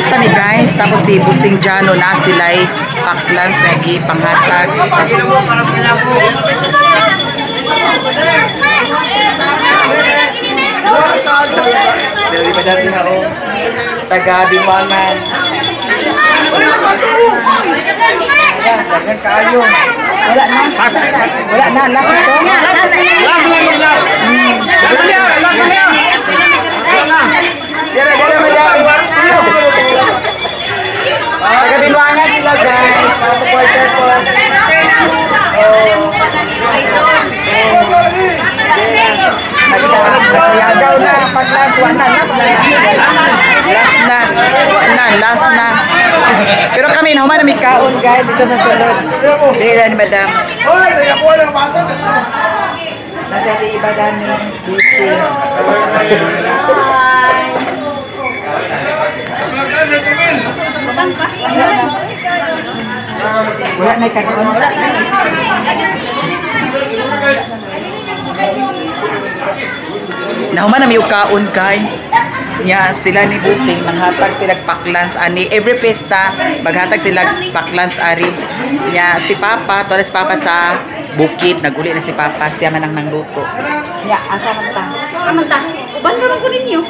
pista ni guys. Tapos si Busing Jano na sila'y paklans lagi panghatag. Taga Bimangan. Dagan kayo. Wala na. Wala na. Last ito. Last lang. Taga Bimangan sila guys. Para supporter po. Nagsiagaw na. Pag-last. Last na. Pero kami, naman na may kaon guys. Dito sa sulod. Dila ni madam. Nasa di iba dami. Busy. Wala na ikaroon. Nahuman na may kaon guys. Nya sila ni Busing manghatag sila paklans ani every pesta maghatag sila paklans ari. Nya si Papa, tores Papa sa bukid naguli na si Papa siya man ang nangluto. Nya asa man ta? Kamanta. Uban naman ko ninyo.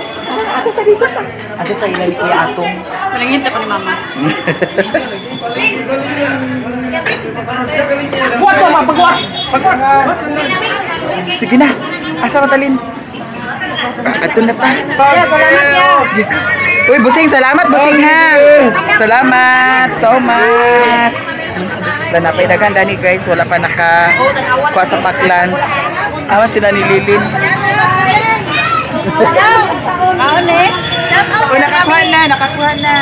Ato ta dito ta. Ato ta ila ni Kuya Atong. Malingit pa ni Mama. Buat mo pagbuat. Sige na. Asa matalin? Ato na ta. Uy, Busing, salamat Busing ha. Salamat so much. Dan napay dagan dani guys, wala pa naka kuha sa paklans. Awa sila ni Lilin. Kaon eh. Uy, nakakuha na. Nakakuha na.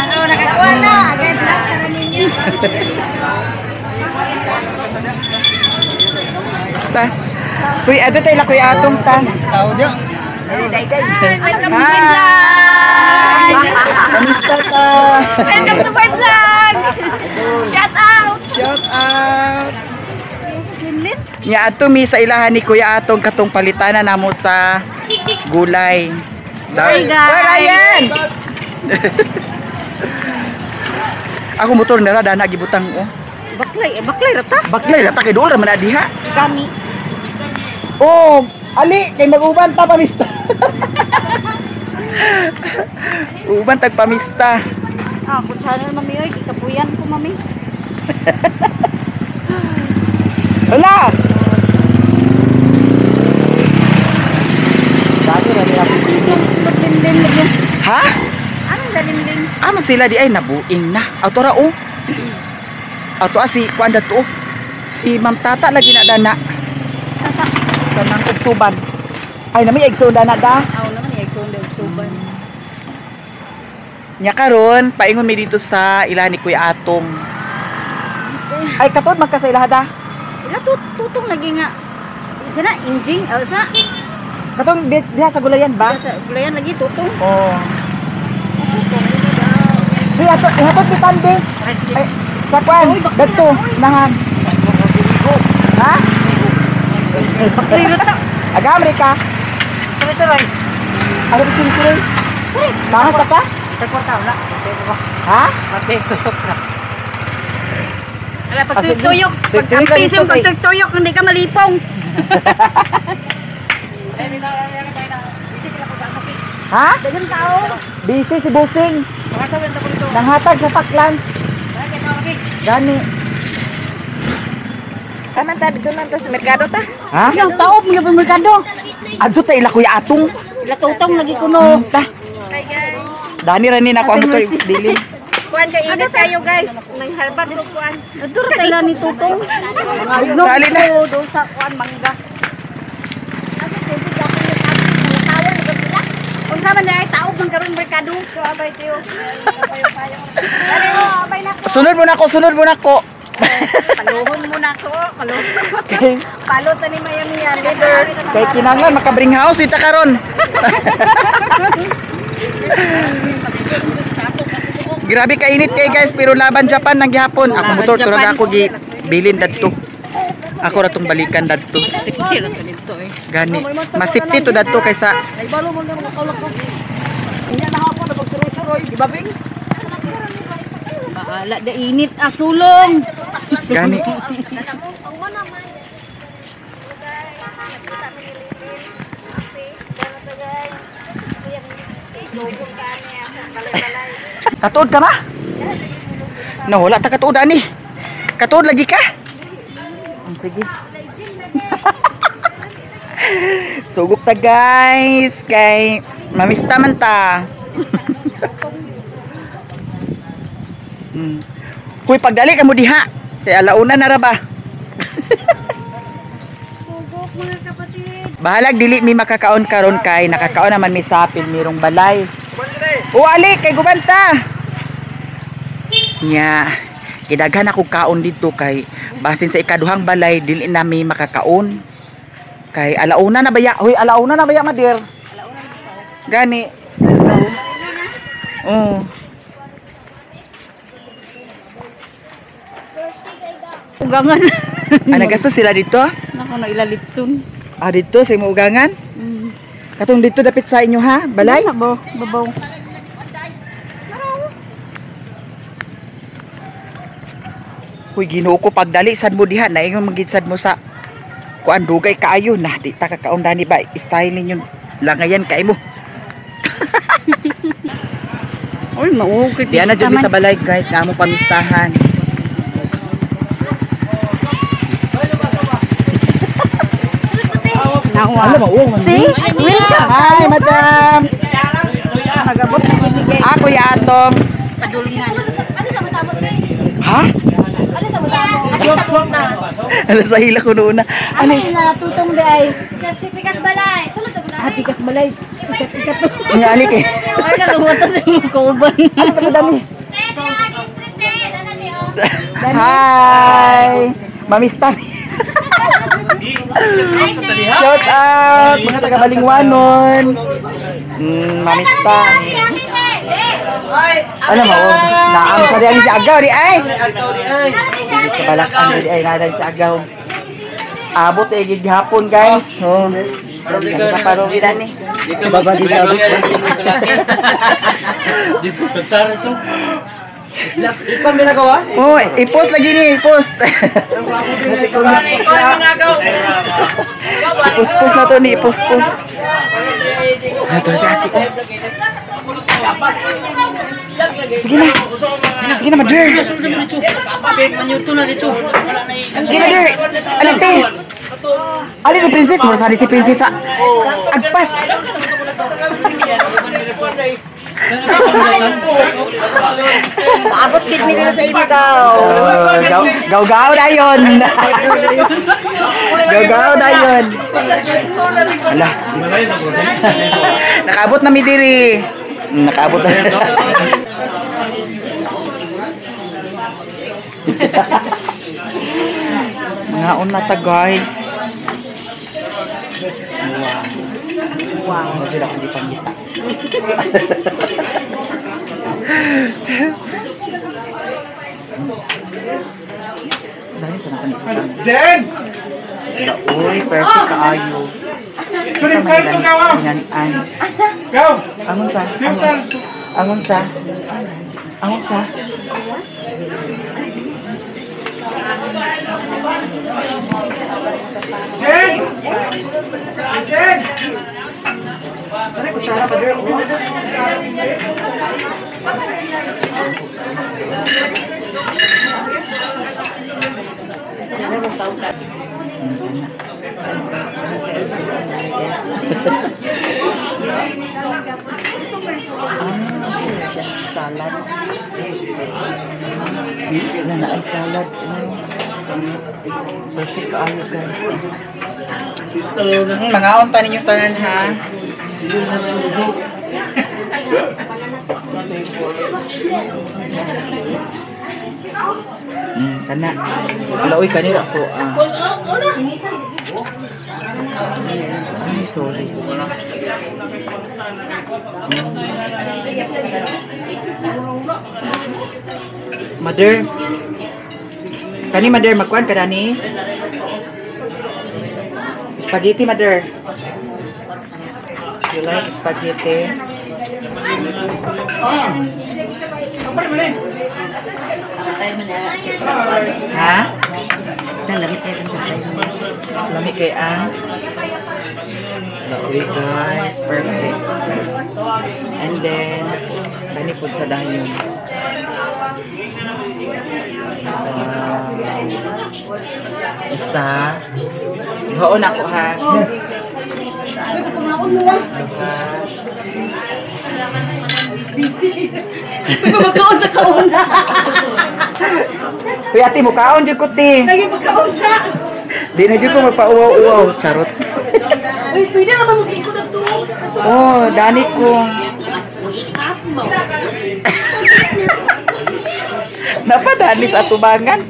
Guys, lahat na ninyo. Ta. Uy, ato tayo la Kuya Atong ta. Hi! Kamusta ta? Welcome to my vlog! Shout out! Shout out! Nya ato mi sa ilahan ni Kuya Atong katong palitana namo sa gulay. Hi guys! Ako motor na ra dana gibutang oh. Baklay rata? Baklay ra ta kay dool ra man diha. Kami. Oh, ali kay mag-uban ta pamista. Uban tag pamista. Kung channel mami oy, kikapuyan ko mami. Hala. Dali ra ni ako bilin. Din. Ha? Anong dalin? Amo sila di ay nabuing na. Ato ra oh. Ato si kuan dato. Si Ma'am Tata lagi na dana. Tata. Kanang igsuban. Ay nami igsuban dana da. Aw naman i-exon daw suban. Nya karon paingon mi dito sa ilahan ni Kuya Atong. Ay katod magka sa ilaha da. Ila tutong lagi nga. Sana injing, sa Katong diha sa gulayan ba? sa gulayan lagi tutong. Oh. Di ato ihatod ti tande. Ay sa kuan dadto nahan. Ha? Pero ta. Aga Amerika. Tuloy. Ano ba sini? Bahas ka? Tagkwarta wala. Ha? Ala pagtuyok, pagkampisim pagtuyok hindi ka malipong. Ha? Dagan tao. Busy si Busing. Nanghatag sa paklans. Gani. Kaman ta dito na sa merkado ta. Ha? Yung taob nga sa merkado. Adto ta ila Kuya Atong. Ila tutong lagi kuno. Ta. Hi guys. Dani ra ni nako ang motor dili. Kuan ka init kayo guys. May harbad do kuan. Nadura tayo ni tutong. Dali na. Do sa kuan mangga. Kung sa man ay taob ng karong merkado. So abay tayo. Dali mo, abay na ko. Sunod mo na ko. Paluhon mo na ko. Kay Palot ni Miami leader. kay kinanglan makabring house ita karon. Grabe ka init kay guys pero laban Japan nang gihapon. Ako motor turag ako gi bilin dadto. Ako ra tong balikan dadto. Safety ra to dito eh. Gani. Mas safety to dadto kaysa Ay balo mo na makalak ko. Inya na hapon na pagsuroy-suroy, di ba bing? Ala, da init. Sulong. Gani. Katuod ka ba? No, wala ta katuod ani. Katuod lagi ka. Sige. Sugop ta guys kay mamista man ta. Huy pagdali ka mo diha. Kay alauna na ra ba? Sugop mga kapatid. Bahalag dili mi makakaon karon kay nakakaon naman mi sa mirong balay. O ali kay gubanta. Nya, kidaghan ako kaon dito kay basin sa ikaduhang balay dili na mi makakaon. Kay alauna na baya. Hoy, alauna na baya madir. Gani. Oh. Ugangan. Nagasto sila dito? Nako na ilalitsun. Dito sa imong ugangan? Katong dito dapit sa inyo ha, balay? Babaw. Huy, Ginoo ko pagdali sad mo diha na ingon magidsad mo sa kuan dugay kaayo na di ta kakaon dani ba style ninyo langayan kay mo. Oy, maugay. Diyan na jud sa balay guys nga among pamistahan. Nawa. Alam mo, See? Welcome. Hi, madam. Magabot na ibigay. Ako ya Atom. Padulingan. Ano sama-sama te? Ha? Ano sama-sama? Ano sama na? Ano sa hila ko noon na. Ano na tutong di ay? Si Pikas Balay. Sulod sa Balay. Ati kas balay. Sikat to. Ang alik eh. Ay naluwata sa imong kauban. Ano ba dami? Te, lagi street te. Ano ni o? Hi. Mamista. Shout out mga taga Balingwanon. Mamista. Ano mo? Naam sa diyan si Agaw di ay. Kabalakan di ay nadan si Agaw. Abot eh gid hapon guys. Oh. Paparogi na ni. Baba di daw. Dito tatar ito. Ikon binagawa? Oh, i-post lagi ni, i-post. I-post na to ni, i-post. Ito si ate ko. Sige na. Sige na, Madir. Sige, Madir. Alin, te. Alin ni Princess? Mura sari si Princess, agpas. Abot kit mi dito sa Ibagaw. Gaw-gaw na yun. Gaw-gaw na yun. Hala. Nakaabot na mi diri. Nakaabot na. Mga unata guys. Wow. Medyo ako di pangita. Dahil sa nakanita. Jen! Uy, perfect kaayo. Kunin sa ito gawa! Asa? Gaw! Angon sa? Angon sa? Angon sa? Jen! Jen! Ano yung kutsara pa girl? Salad. Yan na ay salad. Perfect kaayo guys. Mga unta ninyong tanan ha. Kana. Wala oy kanila ko. Ay, sorry. Mother. Kani mother magkuan ka dani? Spaghetti mother. You like spaghetti? Ha? Lami kay Ang. Okay guys, perfect. And then, kani po sa dayon. Isa. Baon ako ha. Magkaon sa kauna. Uy, ate mo kaon dyan ko, ti. Lagi magkaon sa. Di na dyan ko magpa-uwaw-uwaw. Charot. Uy, pwede naman mag-ikot na to. Oh, dani ko. Napadani sa atubangan.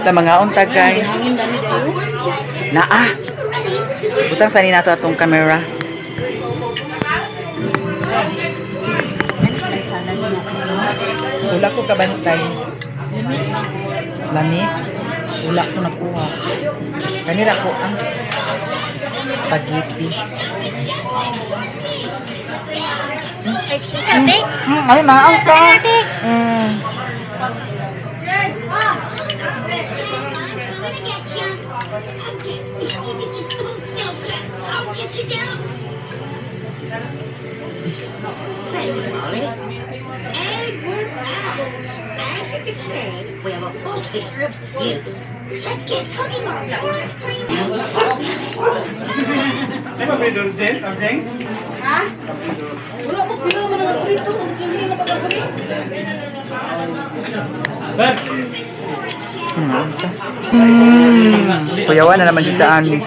Na mga unta, guys. Naa. Butang sani nato atong camera. Wala ko kabantay. Lami. Wala ko nakuha. Kanira ko ang spaghetti. Ay, maang ka. We have a full picture of you. Let's get cooking on orange cream. Di ba pwede Jen? Jen? Ha? Wala ko sila naman ang prito. Hindi na pagkakulit. Kuyawan na naman dito ani.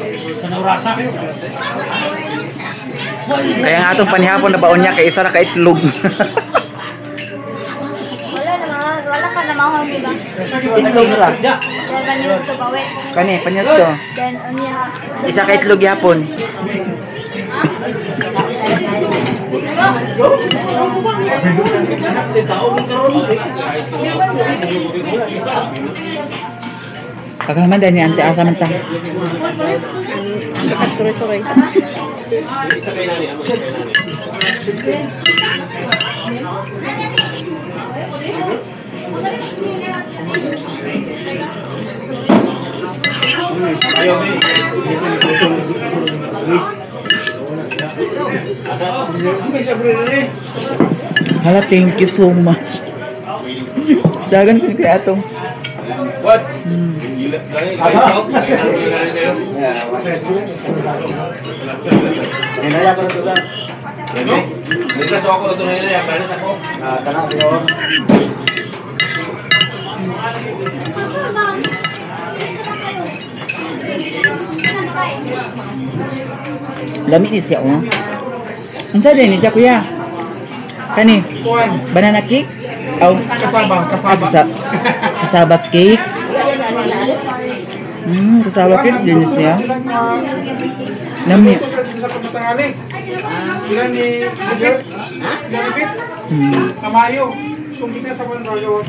Kaya ang atong panihapon na baon niya kay isa na kaitlog. Wala naman. Wala ka naman, di ba? Itlog ra. Then, ganyan ito, bawi. Kani panyot to. Then, ha? Isa kaitlog yapon. Kagalaman dahil ni Ante asa man ta. Sorry. Hala, thank you so much. Dagan ko kay atong. What? Lami ni siya, oh. Ang sa din ni siya, kuya. Kani? Banana cake? Oh, kasaba cake. Kasaba cake din siya. Lami. Ilan ni Bit? Kamayo. Kung kita sa mga rollo.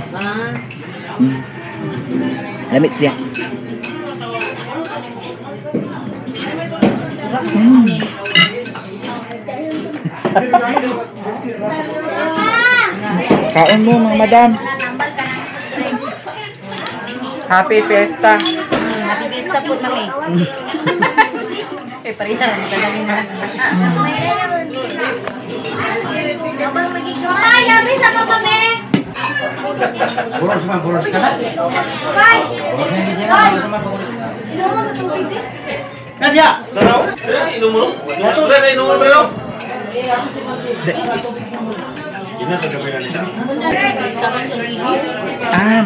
Lami siya. Kain mo mga madam. Happy Fiesta. Happy Fiesta po, mami. Parehas. Ay, labis ako kami! Boros ka na? Say! Sinuro sa tubig din? Kasya! Laro? Inom mo? Inom mo bro?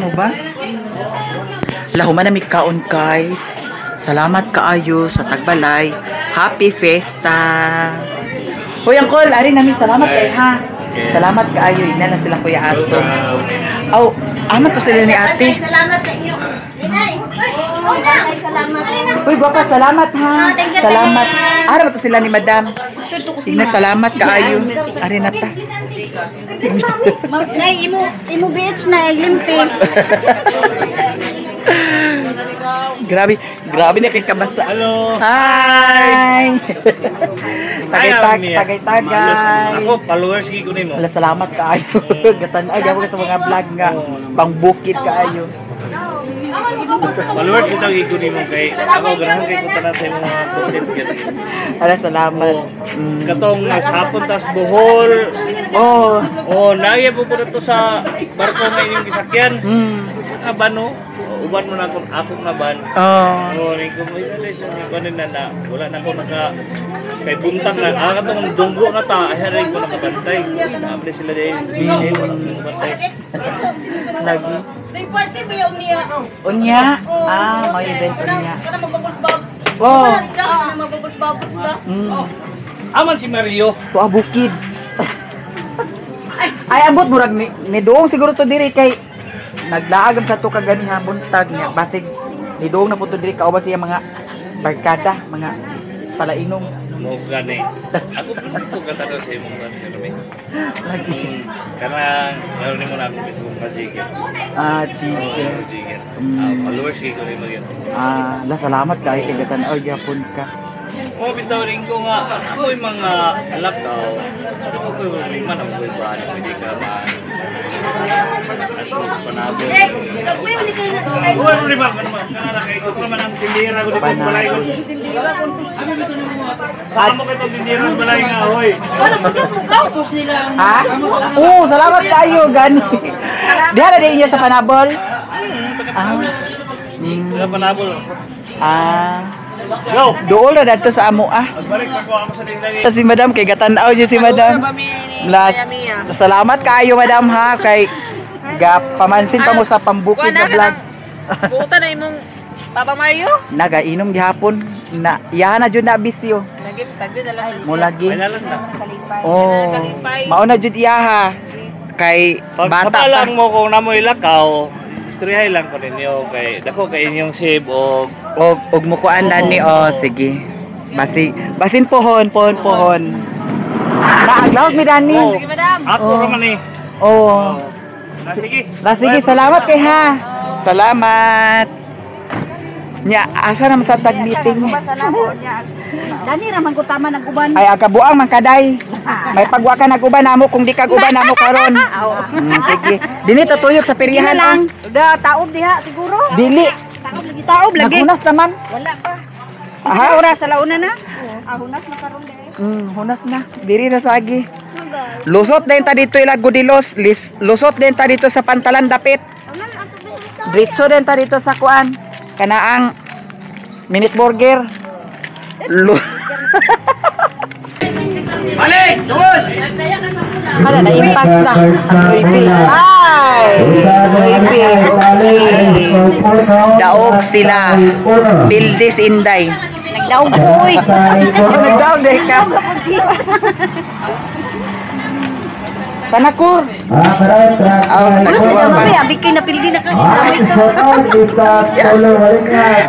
Mo ba? Lahuman na may kaon, guys. Salamat kaayo sa tagbalay. Happy Fiesta. Hoy, Uncle, ari namin salamat kay ha. Salamat kaayo. Ina na sila kuya ato. Aw, amat to sila ni ate. Salamat sa inyo. Inay! Ay, salamat. Uy, gwapa, salamat ha. Salamat. Ara to sila ni madam. Tigna salamat kaayo. Ari na ta. Nay, imo beach na, limpi. Grabe na kay kabasa. Hello. Hi. Tagay-tagay. Ako, followers ko nimo. Wala, salamat kaayo. Gatan-ay gyapon ka sa mga vlog nga pangbukid kaayo. Followers kita ko nimo kay ako ganahan kay ko tanan sa mga content kita. Wala, salamat. Katong hapon tas Bohol. Oh. Oh, naya po ko to sa barko nga inyong gisakyan. Abano, uban mo na akong naban. Oh. Oh, ni ko mo isa sa kanin na wala na ko naka kay buntang na katong dunggo na ta ay ko nakabantay. Nabre sila din. Wala nang bantay. Lagi. May party ba yung niya? Unya? May event unya. Kana magbabos-babos. Oh. Kana magbabos-babos ba? Aman si Mario. Tuwa bukid. Ay abot murag ni doong siguro to diri kay naglaagam sa to kaganiha buntag niya basig ni doong na po to diri kauban siya mga barkada, mga palainom. Mo gani. Ako ko katado sa imong gani. Lagi. Karena meron mo na akong bisong kazigir. Chicken. Kazigir. Followers ko rin mo yan. La salamat kay tigatan og yapon ka. Oh, bitaw rin ko nga, ako yung mga alak daw. Ako ko yung man ang buhay ba, pwede ka man. Atos panabo. Huwag mo rin ba, kanana kayo, ito naman ang tindira ko dito, balay ko. Saka mo kayo itong tindira ko, balay nga, hoy. Ano ba siya pugaw? Ha? Oo, salamat kayo gani. Diha na din niya sa panabol. Wala panabol. Go! Dool na dito sa amo Balik pa ko ako sa tingnan. Si Madam kay gatanaw dyan si Madam. Salamat kayo Madam ha kay pamansin pa mo sa pambukid na vlog. Buta na imong Papa Mario? Nagainom gihapon na iyahan na jud na bisyo. Lagi sagdi na lang. Mo lagi. Kailan na. Oh. Mao na jud iyaha kay bata pa. Lang mo kung namoy lakaw. Istoryahay lang ko ninyo kay dako kay inyong save og mukuan ni sige. Basin pohon. Naaglaos mi Dani. Sige, madam. Ako raman ni. Oh. Sige. Salamat kay ha. Salamat. Nya asa na sa tag meeting. Dani raman ko tama ng uban. Ay akabuang man kaday. May pagwa ka nag-uban namo kung di ka uban namo karon. Sige. Dili to tuyok sa peryahan lang. Da taob diha siguro. Dili. Taob lagi. Nagunas naman. Wala pa. Aha, Oras sa launa na. Hunas na karon dai. Hunas na. Diri na sagi. Lusot din ta dito ila Gudilos. Lusot din ta dito sa Pantalan Dapit. Diretso din ta dito sa kuan. Kanaang Minute Burger. Balik! Tumus! Hala, na-impas na ang baby. Ay! Baby. Daog sila. Bildis Inday. Nagdaog ko oy. Nagdaog dahil ka. Panakur. Ano ba abik kay napildi na ka.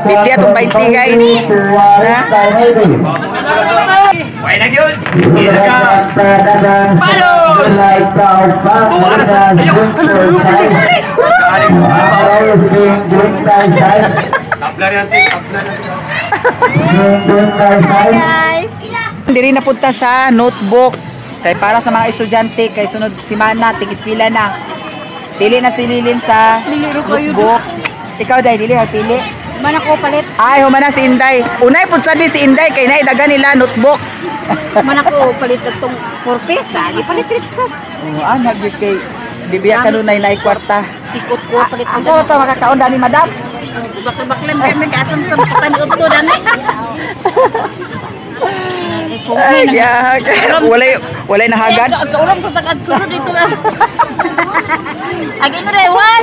Bili atong 20 guys. Ha? Why na yun? Palos! Tuwa na sa... Tapla rin astig. Guys. Diri na punta sa notebook. Kay para sa mga estudyante kay sunod simana ting eskwela na. Pili na si Lilin sa notebook. Ikaw dai dili ka pili. Man ako palit. Ay humana si Inday. Unay pud sad si Inday kay naay daga nila notebook. Man ako palit atong 4 pesos. Ipalit rin sa. Nag kay di biya kanunay nay kwarta. Sikot ko palit sa. Ako to makakaon dani madam. Bakla-baklan kami kasan sa paniud to dani. Ay, yak. Walay nahagad. Sa ulam sa takad sunod dito na. Agi mo rin, Juan.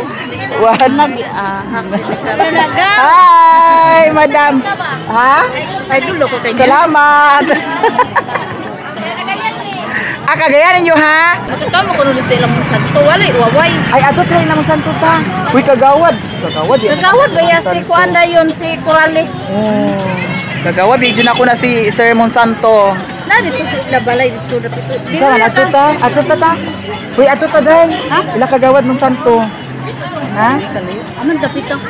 Hi, madam. Ha? Ay, dulo ko kayo. Salamat. Kagayan ninyo ha? Matutama ko nung dito ilang santo. Wala, waway. Ay, ato try naman santo ta. Uy, kagawad. Nagawad ba yan si Kuanda yun, si Corales? Kagawad, video na ko na si Sir Monsanto. Na, dito sa balay, dito na dito. Saan, ato ta? Uy, ato ta dahil. Ha? Ila kagawad Monsanto. Ha? Anong dapit ang?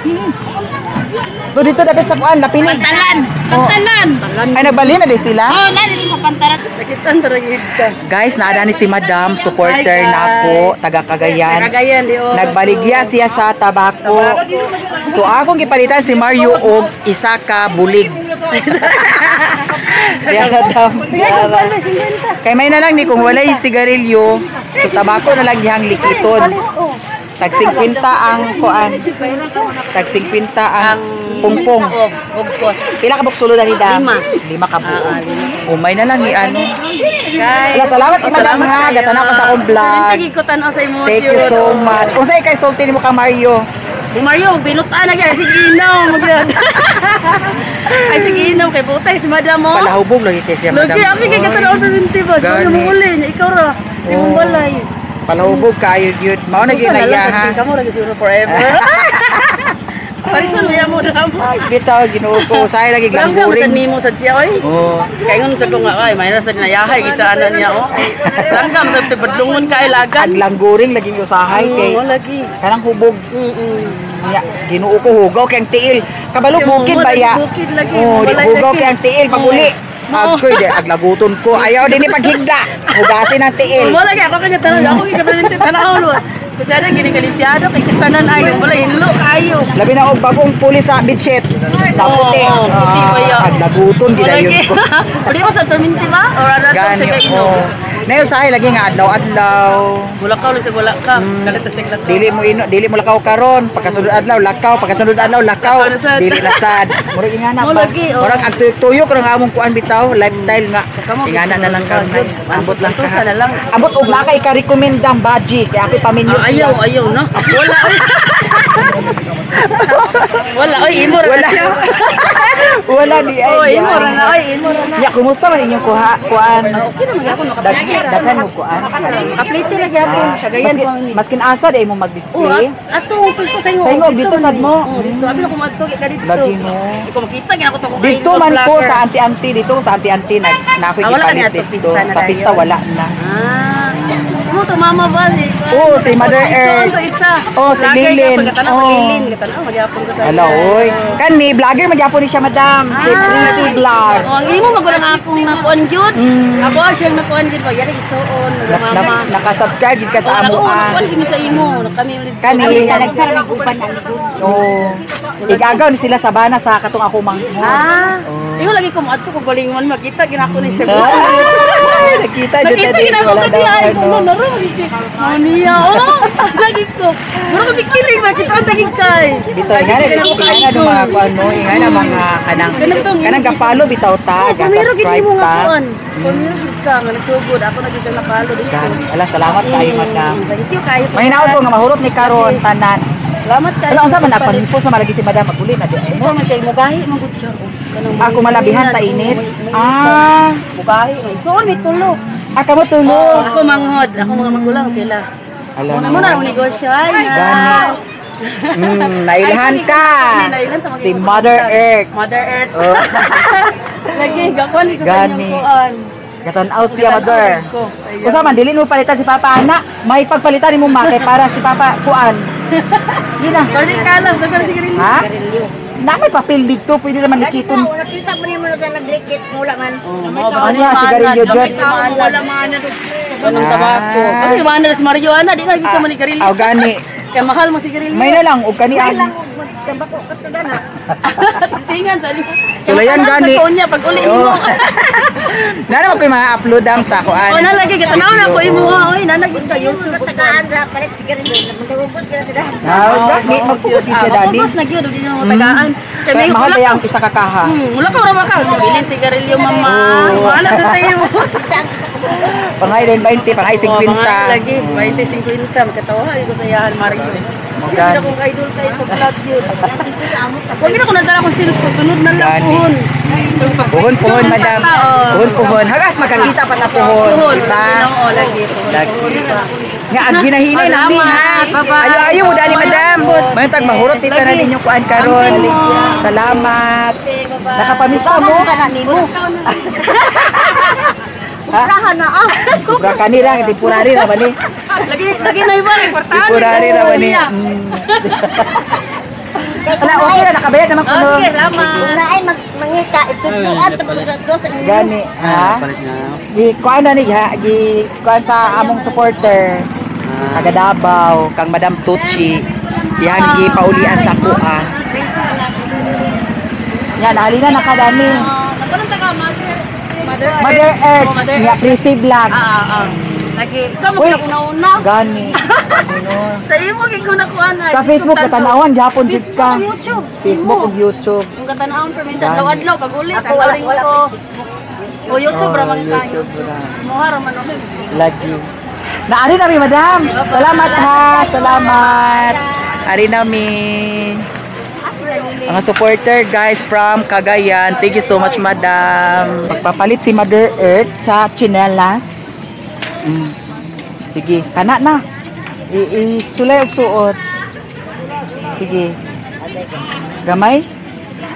Do dito dapat sa kuan, lapinig. Pantalan. Oh. Pantalan. Ay nagbali na di sila. Oh, na dito sa pantalan. Sakitan taragid ka. Guys, naada ni si Madam, supporter nako, taga Cagayan. Kagayan di oh. Nagbaligya siya sa tabako. So akong gipalitan si Mario og isa ka bulig. Kaya na daw. Kay may na lang ni kung walay sigarilyo, so tabako na lang gihang likiton. Tag 50 ang kuan. Tag 50 ang pungpong. Bugkos. Pila ka buksulo na ni Dam? 5 ka buo. Umay na lang ni ano. Guys. Wala, salamat kay Madam ha. Gatanaw ko sa akong vlog. Sige ko tanaw sa imo. Thank you so much. Kung sa'yo kay sulti mo ka Mario. Si Mario, binutaan na kaya. Sige, inom. Ay, sige, inom. Kay butay, si Madam mo. Palahubog lagi kay siya Madam. Lagi, abi kay katanaw sa binti ba? Gawin mo uli. Ikaw ra. Si mong balay. Palahubog kayo yun. Mao na ginaya ha. Kamu lagi siguro forever. Parisan mo mo dam. Bitaw ginoo ko say lagi Langguring langguring. nimo sa siya oy. Oh. Kay ngun sa ko nga ay may nasa nayahay gid sa anan niya oh. Langgam sa bedungon kay lagan. Ang langguring lagi usahay kay Oo, lagi. kanang hubog. Ya, ginoo ko hugaw kay ang tiil. Kabalo bukid ba ya? Bukid lagi. Oh, di Walay hugaw lagi. kay ang tiil paguli. Agkoy di aglaguton ko. Ayaw din ni paghigda. Hugasin ang tiil. Mo lagi ako kanya tanong ako kay kabalinte tanawon wa. Kasi gini kalisyado kay kasanan ay wala hinlo kayo. Labi na og bagong pulis sa bedsheet. Daputi. Oo, puti pa yan. Aglaguton gidayon ko. Di ba sa perminti ba? Or ano sa Gani kaino? oh. Nayo sahay lagi nga adlaw-adlaw. Bulakaw lang sa bulakaw. Kalita sa kalita. Dili mo lakaw karon, pagkasunod adlaw lakaw, pagkasunod adlaw lakaw, dili nasad. Murag ingana Mo ba? lagi, oh. Murag ang tuyok ra nga among kuan bitaw, lifestyle nga. Ingana na lang ka. Ambot lang ka. Tusa na lang. Ambot og na kay ka-recommendang baji kay ako paminyo. Ayaw no. Wala oy. Wala oy imo ra Wala. siya. Wala di ay. Oh, imo ra na oy, imo ra na. Ya, kumusta man inyong kuan? Okay na magyapon makapagkira. Daghan mo kuan. Kaplite na gyapon. Kagayan ko ang Maskin asa di mo mag-display. ato gusto sa inyo. Sa inyo, dito sad mo. Dito abi na ko madto kay dito. Lagi mo. Ikaw makita gyud ako to ko. Dito man ko sa anti-anti dito sa anti-anti na ako wala gipalit na to, dito. pista na Sa pista dayon. wala na. Mo to mama ba si? Oo, si Mother Earth. Isa. Oo, si Lilin. Pagkatanaw Oo. Lilin, katanaw magyapon ko sa. Hello, oy. Kani vlogger magyapon ni siya madam. Si Prissy Vlog. Oh, ang imo magulang akong nakuan gyud. Ako siyang nakuan gyud ba yari isuon mama. Naka-subscribe gid ka sa amo Ako ah. nakuan kami sa imo. Kami ulit. Kani nagsarang uban na ligod. Oo. Igagaw ni sila sa bana sa katong ako mang. Ingo lagi ko adto ko balingon makita ginako ni siya. Ay, nakita jud Nakita tadi ginako wala ko daw diya ay ano. ko naro di. Mania oh. Lagi ko. Mura ko bikiling makita ang tagig kay. Bitaw ingana do mga kuano, ingana mga kanang ka-follow bitaw ta, Pumiro gid ka-subscribe mo nga ta. kuan. Pumiro gid ka nga nagsugod ako na gid na palo dito. Ala, salamat kayo madam. Thank you kayo. May hinaot ko nga mahurot ni karon tanan. Salamat kayo. Wala unsa man nagpanipos na malagi si madam maguli na di. Mo man kay mugahi mo gud siya. Ako malabihan sa init. Ah, Mugahi. So mi tulo. kamo tulog. Ako manghod, ako mga magulang sila. Alam Muna mo na ang negosyo ay na. Nailahan ka. Si Mother Earth. Mother Earth. Oh. Lagi gakon ko Gani. kuan. Gatanaw siya mother. Ko. Usa man dili mo palitan si Papa ana, may pagpalitan nimo make para si Papa kuan. Di na. Gani kalas, dagan sigarilyo. Ha? Na may papel dito, pwede naman likiton. Nakita mo naman na naglikit, mula man. Ano nga, sigarilyo dyan? Wala mana do. Kanang tabako. Kasi mana si Mario ana, di na gisa man ni garilyo. Aw gani. Kaya mahal mo si garilyo. May na lang og kani Lang, magtabako ka to na. Tingan sa liwa. Sulayan gani. Sa kunya pag uli mo. Nara mo koy mga upload am sa kuan. O nalagi ka tanaw na ko imo ha. Oy nanagid ka YouTube. Tagaan sa palit sigarilyo. Magtagubot ka na sila. Aw gani magpuputi siya dani. Focus na gyud di na mo tagaan. Kay may Mahal wala kaya ang isa ka kaha. Wala ka ra ka. Bilin sigarilyo mama. Wala ta tayo. Pangay din 20, pangay 50. Lagi 20-50 makatawa ko sa yahan Mario. Hindi akong idol tayo sa vlog yun. Huwag na ko nadala kung sunod na lang puhon. Puhon madam. Puhon. Hagas magkakita pa ta puhon. Puhon. Kita. Oo, lagi. Nga ag ginahinay lang ni ha. Ayo mo dali madam. Maytag mahurot tita na ninyo kuan karon. Salamat. Nakapamista mo? Rahan na ah. Kubra kanira tipurari ra ba ni? Lagi na iba kwartahan. Tipurari ra ba ni? Wala, okay na, nakabayad naman ko. Oh, sige, salamat. Kung naay mangita, ituduan tapos sa inyo. Gani, ha? Gi kuan na ni ha, gi kuan sa among supporter. Taga Davao, kang Madam Tucci. Yang gi paulian sa kuha. Yan, halina na kadani. Nagkaroon ka, Mother Mother Earth, Oh, Mother nga pretty vlog. Lagi, ikaw Uy. magkauna-una. Gani. Ano? Sa iyo mo kikuna-kuan. Sa Facebook katanawan gyapon jud Facebook ka. ug YouTube. Facebook ug YouTube. Kung katanawon per minsan, Gani. adlaw-adlaw, pag ulit, Ako wala rin ko. O YouTube, ramang tayo. YouTube ra. Muha raman ako. Lagi. Naari na mi, madam. Salamat ha. Salamat. Ari na mi. Mga supporter guys from Cagayan. Thank you so much, madam. Magpapalit si Mother Earth sa chinelas. Sige, kana na. Isulay og suot. Sige. Gamay?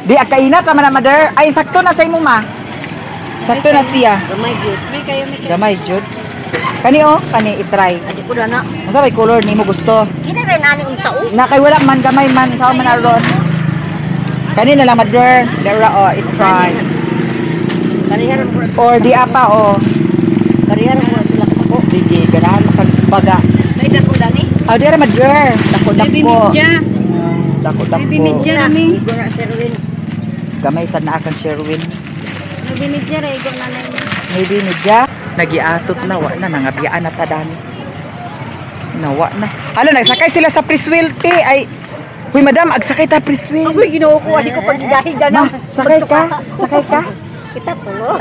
Di akainat naman na, Mother. Ay, sakto na sa imo, ma. Sakto na siya. Gamay gyud. May kayo, may kayo. Gamay, jud. Kani oh, kani itry. Adi ko na. Unsa may color nimo gusto? Kini rin ani untao. Na kay wala man gamay man sa man aron. Kani na lang, Mother. Dara oh, itry. Karihan ko. Or di apa oh. Karihan ko sila ako. Sige, ganahan kag baga. May dako dani. Ah, di ra, Mother. Dako Baby dako. Midja. Dako Baby dako. Midja kami. Igo na Sherwin. Gamay sad na akang Sherwin. Baby Midja, igo na na yun. Maybe medya nagiatot na wa na nangabiyaan na tadani. Nawa na. Hala, nagsakay sila sa Priswilty ay. Uy, madam, agsakay ta Priswil. Uy, ginoo ko, di ko pag-idahi dyan. Ma, sakay ka? Sakay ka? Kita tulo.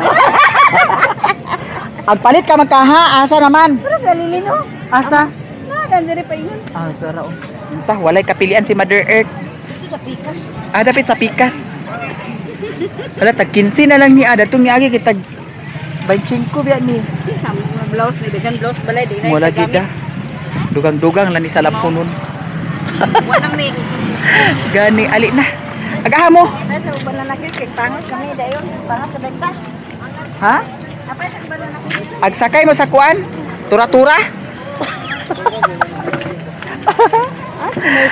Ang palit ka magkaha, asa naman? Pero galilino. Asa? Nandiri pa yun. Ah, tara oh. Entah, walay kapilian si Mother Earth. Kita pikas. Ah, dapat sa pikas. Wala, tag 15 na lang ni Ada. Itong niagi kita 25 biya ni. Sama mga blouse, may dagan blouse balay. Di na Mula itagamit. gida. Dugang-dugang lang ni sa lampunon. Walang may. Gani, ali na. Agaha mo. Ay, sa uban na nakit, kay pangas kami dayon. Pangas sa benta. Ha? Apa sa uban na nakit? Agsakay mo sa kuan? Tura-tura?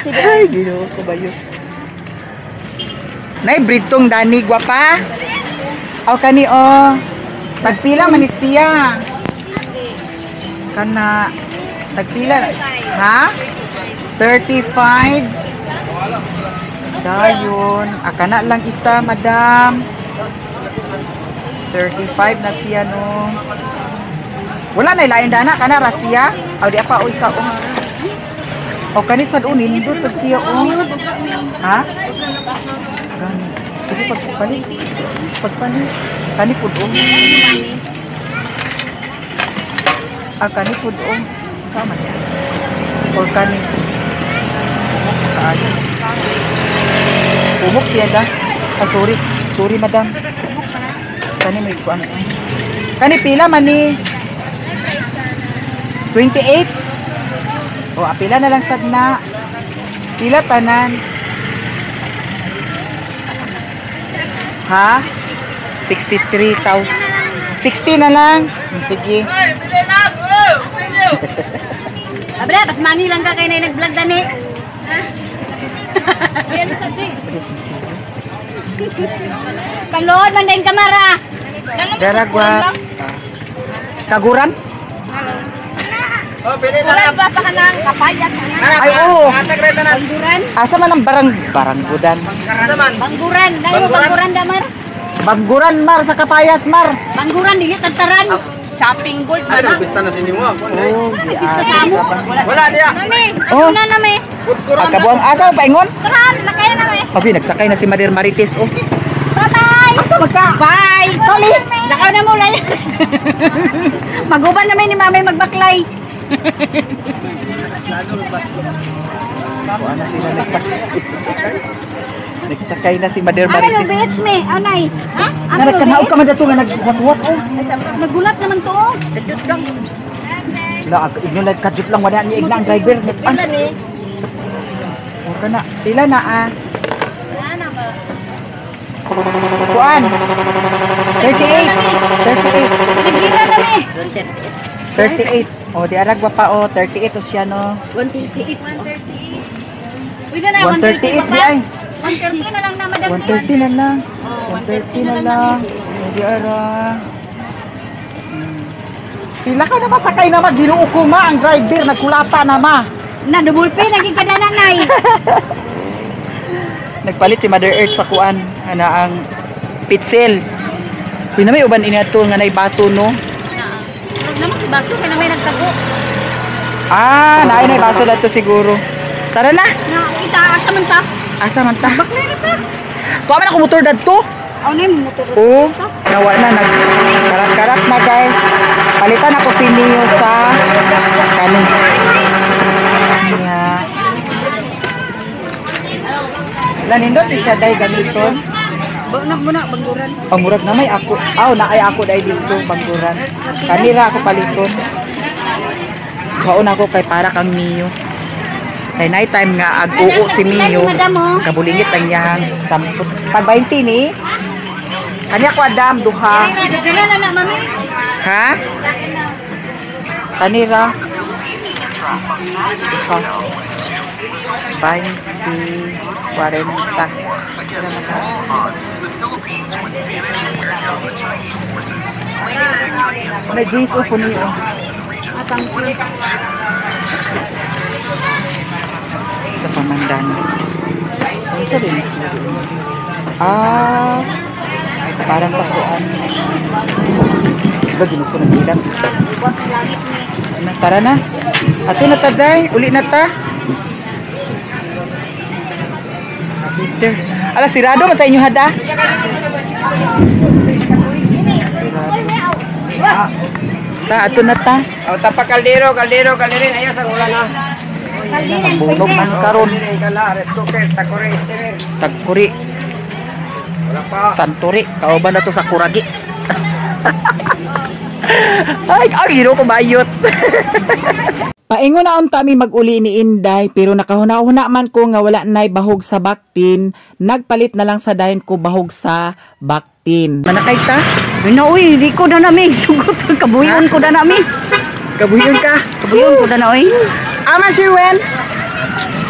Ay, ginoo ko ba yun? Nay, britong Dani, gwapa. Aw, kani, oh. Tagpila man ni siya. Kana, tagpila. Ha? 35. Dayon. Akana lang isa, madam. 35 na siya, no. Wala na ilain dana, kana ra siya. Aw, di apa, o isa, o. O, kani sad unin, nindot sad siya, o. Ha? Gani. Sige, pagpalit. Pagpalit. Kani pud, o. Ah, kani pud, o. Sama niya. Or kani. Kaayo. Pumok siya da. Ah, sorry. Sorry, madam. Kani may kuan. Kani pila man ni 28. O, apila na lang sad na. Pila tanan. Ha? 63,000. 60 na lang. Sige. Abre, pas mani lang ka kayo na nag-vlog dani. Kalood man din kamera. Daragwa. Kaguran? Wala ba sa kanang kapayas? Ay, oo. Bangguran? Asa man ang baranggudan? Bangguran. Dahil mo bangguran damar? Bangguran, Mar, sa Kapayas, Mar. Bangguran, dili tantaran. Shopping gold na na. Pista na sinimo. Oh, Sa mo? Wala diya. Nami, Oh. na nami. Pagkabuang asa, paingon? Tran, nakaya nami. Abi, nagsakay na si Madir Marites, oh. Bye-bye. Asa magka? Bye! Kali! Lakaw na mo, layas! Maguban naman ni mamay magbaklay. Kuha na sila nagsakay. Nagsakay na si Madir Ano Marites. bitch me? Anay? Ha? Na nagkanaog ka man dato nga nagwat-wat, oh. Nagulat naman to. Oh. La, inyo nagkajut lang wala niya igna ang driver. Ah, Nami. oh, kana. Sila na, ah. Kuan. 38. 38. Sige na kami. 38. Oh, di aragwa pa, oh. 38 o siya, no. 138. Pwede na, 138 di ay. 130 na lang na, madam. 130 na lang. Oh, 130 na lang. Hindi ara. Pila ka na ba sakay na ma? Ginoo ko ma. Ang driver nagkulata na ma. Na, double pay, naging kadana na eh. Nagpalit si Mother Earth sa kuan. Ana ang pitsil. Pina may uban inato nga nay baso no. Naman si Baso, kaya na may nagtago. Ah, naay nay baso dato siguro. Tara na. Nakakita, asa man ta? Asa man ta? Bakla na ta. Tuwa man ako motor dadto. Ako na yung motor. Oo. Nawa na nagkarat-karat na guys. Palitan ako si Neo sa kani. Yeah. Lanindot siya dai gamiton. Nak mo na, bangguran. Pamurag na may ako. Aw, naay ako dai dito bangguran. Kanira ako paliton. Kaon ako kay para kang Neo. Kay night time nga ag-uo si Mio. Kabulingit ang yahang samput. Pag 20 ni. Kanya ko Adam duha. Dala na na, mami. Ha? Kanira. Duha. 20, 40. May jeans upo niyo. Atang Sa pamandan. Isa din. Ah, para sa kuan. Diba ginusto ng ilang? Tara na. Ato na ta, day. Uli na ta. Peter. Ala, sirado man sa inyo hada. Ta, ato na ta. Oh, tapa kaldero, kalderin, ayaw sa ulan ha. Bunog man karon. Kala, rice cooker, takore, steamer. Tagkuri. Wala pa. Santuri. Kauban na to sa kuragi. Ay, ang hiro ko bayot. Paingon naon kami mag-uli ni Inday pero nakahuna-huna man ko nga wala nay bahog sa baktin, nagpalit na lang sa dayon ko bahog sa baktin. Manakay ta? na, uy, di ko na nami. Sugot, kabuyon ko na nami. Kabuyon ka? Kabuyon ko na na, uy. Ama si Wen?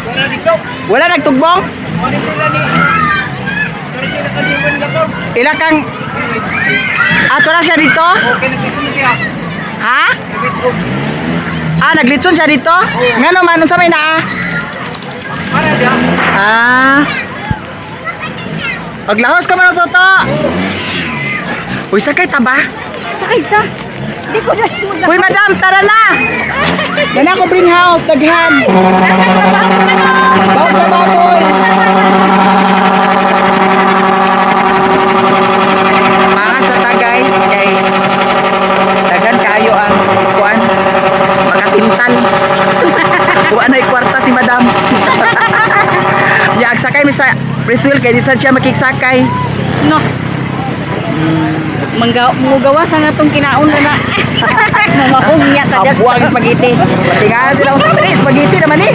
Wala dito. Wala nagtugbong? Wala sila ni. Wala sila kasipan na ko. Ila kang ato na siya dito? Okay, nagkikita siya. Ha? Nagkikita. Ah, naglitson siya dito? Nga naman, nun sa may naa? Para dia. Ah. Paglahos ka man ang toto. Uy, sakay taba? Sakay sa. Di ko na mo Uy, madam, tara na! Yan ako bring house, daghan. Bawang sa baboy. Mangas na ta, guys. Kay daghan kayo ang kuan. Makatintal. Kuan ay kwarta si madam. Yag sakay mi sa Preswell kay di sad siya makiksakay. No. Mugawa sa nga itong kinaon na na. Mamahong niya ka. Kabuang spaghetti. Patingahan sila kung sabi spaghetti naman eh.